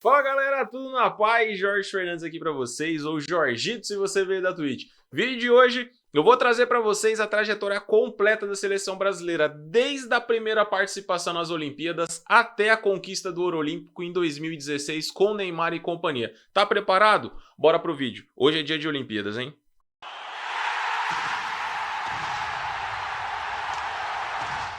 Fala galera, tudo na paz? Jorge Fernandes aqui pra vocês, ou Jorgito se você veio da Twitch. Vídeo de hoje eu vou trazer pra vocês a trajetória completa da seleção brasileira, desde a primeira participação nas Olimpíadas até a conquista do ouro olímpico em 2016 com Neymar e companhia. Tá preparado? Bora pro vídeo. Hoje é dia de Olimpíadas, hein?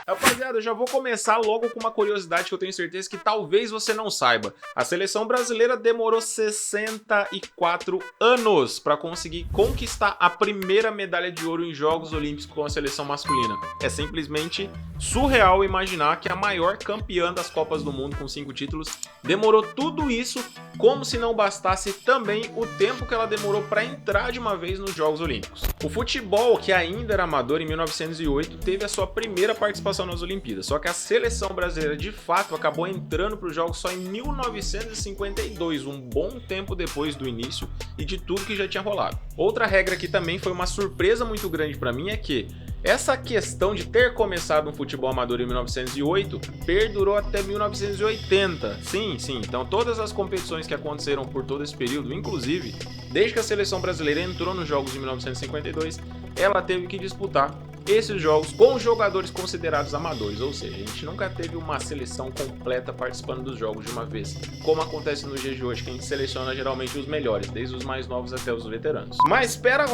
Rapaziada, eu já vou começar logo com uma curiosidade que eu tenho certeza que talvez você não saiba. A seleção brasileira demorou 64 anos para conseguir conquistar a primeira medalha de ouro em Jogos Olímpicos com a seleção masculina. É simplesmente surreal imaginar que a maior campeã das Copas do Mundo com 5 títulos demorou tudo isso, como se não bastasse também o tempo que ela demorou para entrar de uma vez nos Jogos Olímpicos. O futebol, que ainda era amador em 1908, teve a sua primeira participação nas Olimpíadas, só que a seleção brasileira de fato acabou entrando para os jogos só em 1952, um bom tempo depois do início e de tudo que já tinha rolado. Outra regra que também foi uma surpresa muito grande para mim é que essa questão de ter começado um futebol amador em 1908 perdurou até 1980. Sim, então todas as competições que aconteceram por todo esse período, inclusive desde que a seleção brasileira entrou nos jogos de 1952, ela teve que disputar esses jogos com jogadores considerados amadores, ou seja, a gente nunca teve uma seleção completa participando dos jogos de uma vez, como acontece nos dias de hoje, que a gente seleciona geralmente os melhores, desde os mais novos até os veteranos. Mas pera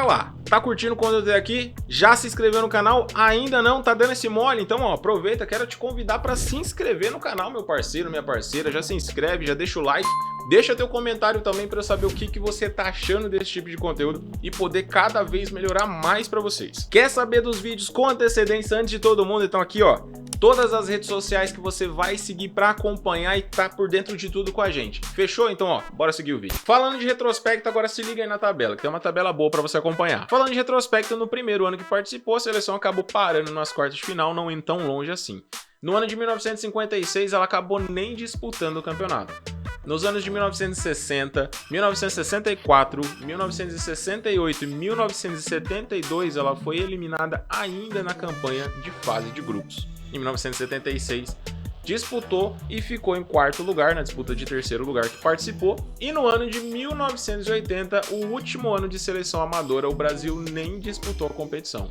lá, tá curtindo o conteúdo aqui? Já se inscreveu no canal? Ainda não? Tá dando esse mole? Então ó, aproveita, quero te convidar para se inscrever no canal, meu parceiro, minha parceira, já se inscreve, já deixa o like, deixa teu comentário também para eu saber o que você tá achando desse tipo de conteúdo e poder cada vez melhorar mais para vocês. Quer saber dos vídeos com antecedência antes de todo mundo? Então aqui ó, todas as redes sociais que você vai seguir para acompanhar e tá por dentro de tudo com a gente. Fechou? Então ó, bora seguir o vídeo. Falando de retrospecto, agora se liga aí na tabela, que tem uma tabela boa para você acompanhar. Falando de retrospecto, no primeiro ano que participou, a seleção acabou parando nas quartas de final, não indo tão longe assim. No ano de 1956, ela acabou nem disputando o campeonato. Nos anos de 1960, 1964, 1968 e 1972, ela foi eliminada ainda na campanha de fase de grupos. Em 1976, disputou e ficou em quarto lugar na disputa de terceiro lugar que participou. E no ano de 1980, o último ano de seleção amadora, o Brasil nem disputou a competição.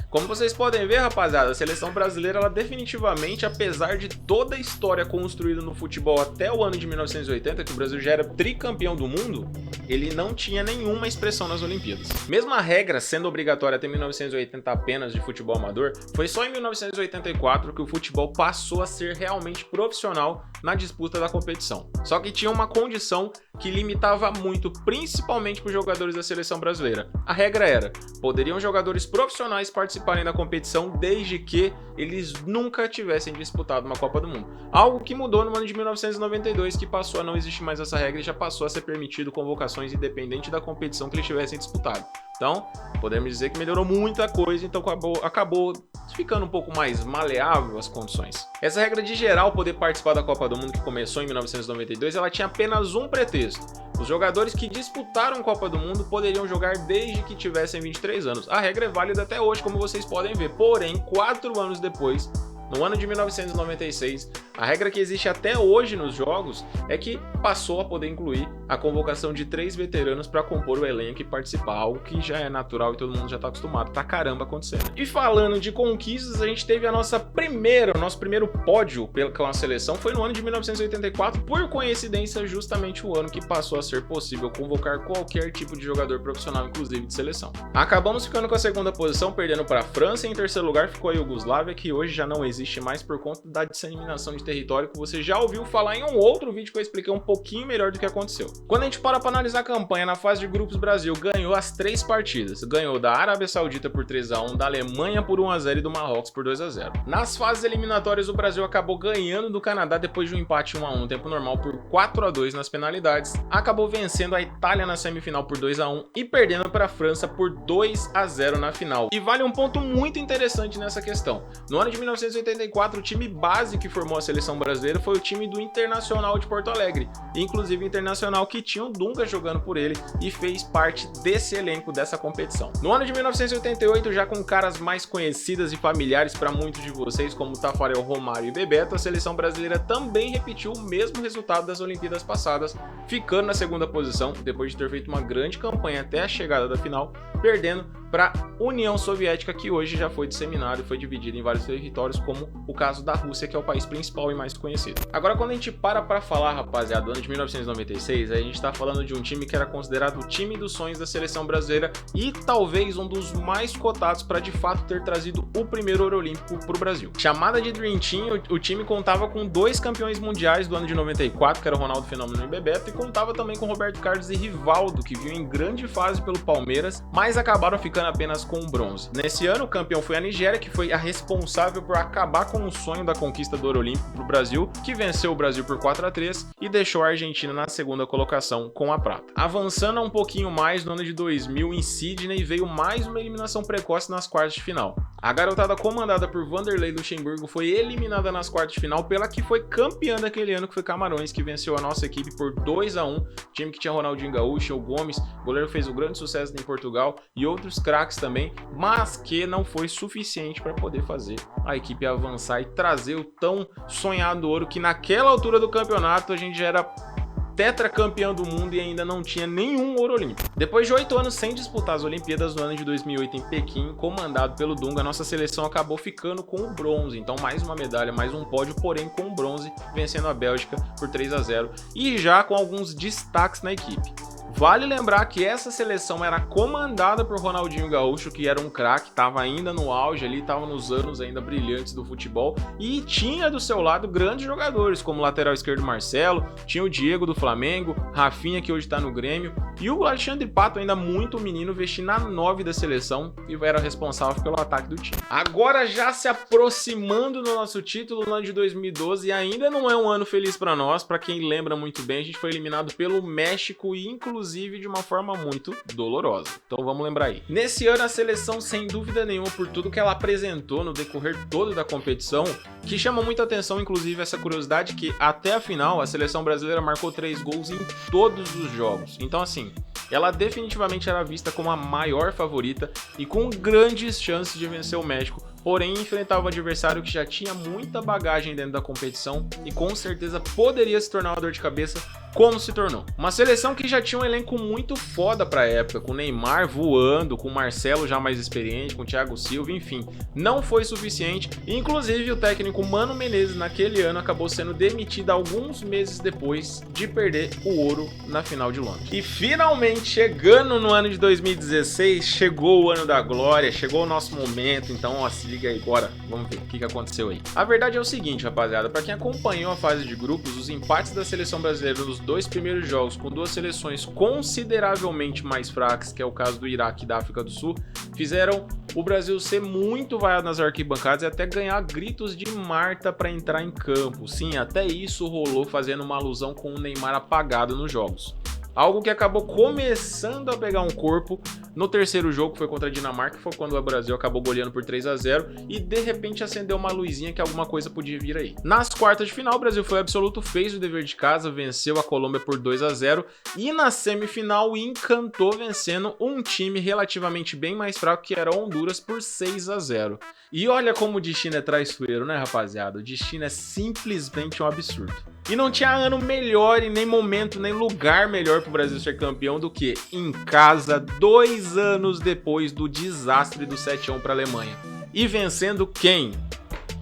Como vocês podem ver, rapaziada, a seleção brasileira, ela definitivamente, apesar de toda a história construída no futebol até o ano de 1980, que o Brasil já era tricampeão do mundo, ele não tinha nenhuma expressão nas Olimpíadas. Mesmo a regra sendo obrigatória até 1980 apenas de futebol amador, foi só em 1984 que o futebol passou a ser realmente profissional na disputa da competição. Só que tinha uma condição que limitava muito, principalmente para os jogadores da seleção brasileira. A regra era, poderiam jogadores profissionais participarem da competição desde que eles nunca tivessem disputado uma Copa do Mundo. Algo que mudou no ano de 1992, que passou a não existir mais essa regra e já passou a ser permitido convocações independente da competição que eles tivessem disputado. Então, podemos dizer que melhorou muita coisa, então acabou ficando um pouco mais maleável as condições. Essa regra de geral poder participar da Copa do Mundo, que começou em 1992, ela tinha apenas um pretexto. Os jogadores que disputaram a Copa do Mundo poderiam jogar desde que tivessem 23 anos. A regra é válida até hoje, como vocês podem ver. Porém, 4 anos depois, no ano de 1996, a regra que existe até hoje nos jogos é que passou a poder incluir a convocação de 3 veteranos para compor o elenco e participar, algo que já é natural e todo mundo já está acostumado pra caramba acontecendo. E falando de conquistas, a gente teve o nosso primeiro pódio com a seleção foi no ano de 1984, por coincidência justamente o ano que passou a ser possível convocar qualquer tipo de jogador profissional, inclusive de seleção. Acabamos ficando com a segunda posição, perdendo para a França, e em terceiro lugar ficou a Iugoslávia, que hoje já não existe mais por conta da disseminação de território, que você já ouviu falar em um outro vídeo que eu expliquei um pouquinho melhor do que aconteceu. Quando a gente para analisar a campanha na fase de grupos, o Brasil ganhou as 3 partidas. Ganhou da Arábia Saudita por 3-1, da Alemanha por 1-0 e do Marrocos por 2-0. Nas fases eliminatórias, o Brasil acabou ganhando do Canadá depois de um empate 1-1 no tempo normal por 4-2 nas penalidades. Acabou vencendo a Itália na semifinal por 2-1 e perdendo para a França por 2-0 na final. E vale um ponto muito interessante nessa questão. No ano de 1984, o time base que formou a seleção brasileira foi o time do Internacional de Porto Alegre, inclusive o Internacional que tinha o Dunga jogando por ele e fez parte desse elenco dessa competição. No ano de 1988, já com caras mais conhecidas e familiares para muitos de vocês, como Tafarel, Romário e Bebeto, a seleção brasileira também repetiu o mesmo resultado das Olimpíadas passadas, ficando na segunda posição, depois de ter feito uma grande campanha até a chegada da final, perdendo para a União Soviética, que hoje já foi disseminada e foi dividida em vários territórios, como o caso da Rússia, que é o país principal e mais conhecido. Agora, quando a gente para falar, rapaziada, do ano de 1996, a gente tá falando de um time que era considerado o time dos sonhos da seleção brasileira e talvez um dos mais cotados para de fato ter trazido o primeiro ouro olímpico para o Brasil. Chamada de Dream Team, o time contava com 2 campeões mundiais do ano de 94, que era o Ronaldo Fenômeno e Bebeto, e contava também com Roberto Carlos e Rivaldo, que vinham em grande fase pelo Palmeiras, mas acabaram ficando apenas com o bronze. Nesse ano, o campeão foi a Nigéria, que foi a responsável por acabar com o sonho da conquista do ouro olímpico para o Brasil, que venceu o Brasil por 4-3 e deixou a Argentina na segunda colocação com a prata. Avançando um pouquinho mais, no ano de 2000, em Sydney, veio mais uma eliminação precoce nas quartas de final. A garotada comandada por Vanderlei Luxemburgo foi eliminada nas quartas de final pela que foi campeã daquele ano, que foi Camarões, que venceu a nossa equipe por 2-1, time que tinha Ronaldinho Gaúcho, o Gomes, o goleiro fez um grande sucesso em Portugal e outros craques também, mas que não foi suficiente para poder fazer a equipe avançar e trazer o tão sonhado ouro, que naquela altura do campeonato a gente já era tetracampeão do mundo e ainda não tinha nenhum ouro olímpico. Depois de 8 anos sem disputar as Olimpíadas, no ano de 2008 em Pequim, comandado pelo Dunga, nossa seleção acabou ficando com o bronze. Então mais uma medalha, mais um pódio, porém com o bronze, vencendo a Bélgica por 3-0 e já com alguns destaques na equipe. Vale lembrar que essa seleção era comandada por Ronaldinho Gaúcho, que era um craque, estava ainda no auge ali, estava nos anos ainda brilhantes do futebol e tinha do seu lado grandes jogadores, como o lateral esquerdo Marcelo, tinha o Diego do Flamengo, Rafinha, que hoje está no Grêmio, e o Alexandre Pato, ainda muito menino, vestindo a 9 da seleção e era responsável pelo ataque do time. Agora já se aproximando do nosso título no ano de 2012, e ainda não é um ano feliz para nós, para quem lembra muito bem, a gente foi eliminado pelo México e inclusive de uma forma muito dolorosa. Então vamos lembrar aí. Nesse ano a seleção, sem dúvida nenhuma, por tudo que ela apresentou no decorrer todo da competição, que chama muita atenção, inclusive essa curiosidade, que até a final a seleção brasileira marcou 3 gols em todos os jogos. Então assim, ela definitivamente era vista como a maior favorita e com grandes chances de vencer o México, porém enfrentava um adversário que já tinha muita bagagem dentro da competição e com certeza poderia se tornar uma dor de cabeça, como se tornou. Uma seleção que já tinha um elenco muito foda pra época, com Neymar voando, com Marcelo já mais experiente, com Thiago Silva, enfim, não foi suficiente. Inclusive o técnico Mano Menezes naquele ano acabou sendo demitido alguns meses depois de perder o ouro na final de Londres. E finalmente, chegando no ano de 2016, chegou o ano da glória, chegou o nosso momento, então ó, se liga aí, bora, vamos ver o que aconteceu aí. A verdade é o seguinte, rapaziada, pra quem acompanhou a fase de grupos, os empates da seleção brasileira nos 2 primeiros jogos com 2 seleções consideravelmente mais fracas, que é o caso do Iraque e da África do Sul, fizeram o Brasil ser muito vaiado nas arquibancadas e até ganhar gritos de Marta para entrar em campo. Sim, até isso rolou, fazendo uma alusão com o Neymar apagado nos jogos. Algo que acabou começando a pegar um corpo no terceiro jogo, que foi contra a Dinamarca, que foi quando o Brasil acabou goleando por 3-0 e de repente acendeu uma luzinha que alguma coisa podia vir aí. Nas quartas de final, o Brasil foi absoluto, fez o dever de casa, venceu a Colômbia por 2-0 e na semifinal encantou vencendo um time relativamente bem mais fraco, que era Honduras, por 6-0. E olha como o destino é traiçoeiro, né, rapaziada? O destino é simplesmente um absurdo. E não tinha ano melhor e nem momento, nem lugar melhor para o Brasil ser campeão do que em casa, 2 anos depois do desastre do 7-1 para a Alemanha. E vencendo quem?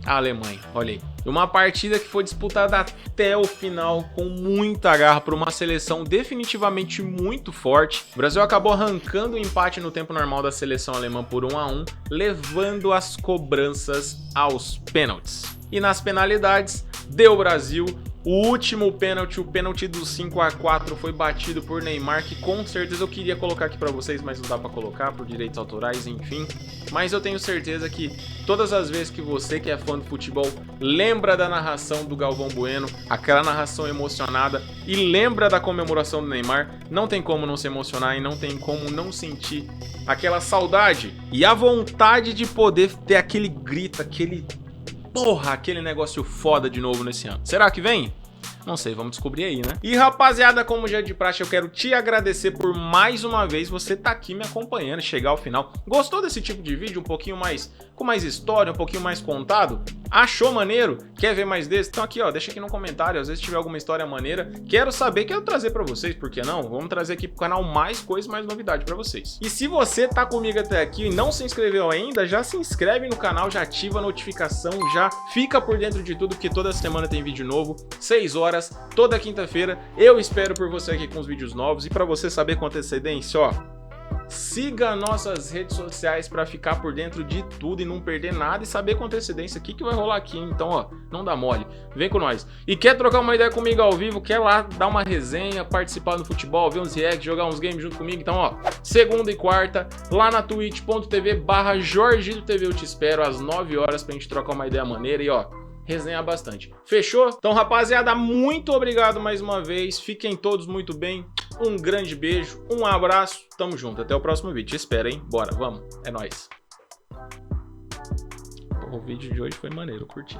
A Alemanha, olha aí. Uma partida que foi disputada até o final com muita garra por uma seleção definitivamente muito forte. O Brasil acabou arrancando o empate no tempo normal da seleção alemã por 1-1, levando as cobranças aos pênaltis. E nas penalidades, deu Brasil. O último pênalti, o pênalti do 5-4, foi batido por Neymar, que com certeza eu queria colocar aqui pra vocês, mas não dá pra colocar por direitos autorais, enfim. Mas eu tenho certeza que todas as vezes que você que é fã do futebol lembra da narração do Galvão Bueno, aquela narração emocionada, e lembra da comemoração do Neymar, não tem como não se emocionar e não tem como não sentir aquela saudade e a vontade de poder ter aquele grito, aquele porra, aquele negócio foda de novo nesse ano. Será que vem? Não sei, vamos descobrir aí, né? E rapaziada, como já é de praxe, eu quero te agradecer por mais uma vez você tá aqui me acompanhando, chegar ao final. Gostou desse tipo de vídeo, um pouquinho mais, com mais história, um pouquinho mais contado? Achou maneiro? Quer ver mais desse? Então aqui, ó, deixa aqui no comentário, às vezes tiver alguma história maneira. Quero saber, quero trazer pra vocês, por que não? Vamos trazer aqui pro canal mais coisas, mais novidade pra vocês. E se você tá comigo até aqui e não se inscreveu ainda, já se inscreve no canal, já ativa a notificação, já fica por dentro de tudo, porque toda semana tem vídeo novo, 6 horas, toda quinta-feira. Eu espero por você aqui com os vídeos novos. E pra você saber com antecedência, ó, siga nossas redes sociais para ficar por dentro de tudo e não perder nada e saber com antecedência o que vai rolar aqui, hein? Então, ó, não dá mole, vem com nós. E quer trocar uma ideia comigo ao vivo, quer lá dar uma resenha, participar do futebol, ver uns reacts, jogar uns games junto comigo? Então, ó, segunda e quarta, lá na twitch.tv/JorgitoTV eu te espero às 9 horas pra gente trocar uma ideia maneira e, ó, resenhar bastante. Fechou? Então, rapaziada, muito obrigado mais uma vez. Fiquem todos muito bem. Um grande beijo, um abraço. Tamo junto. Até o próximo vídeo. Te espero, hein? Bora, vamos. É nóis. O vídeo de hoje foi maneiro, curti.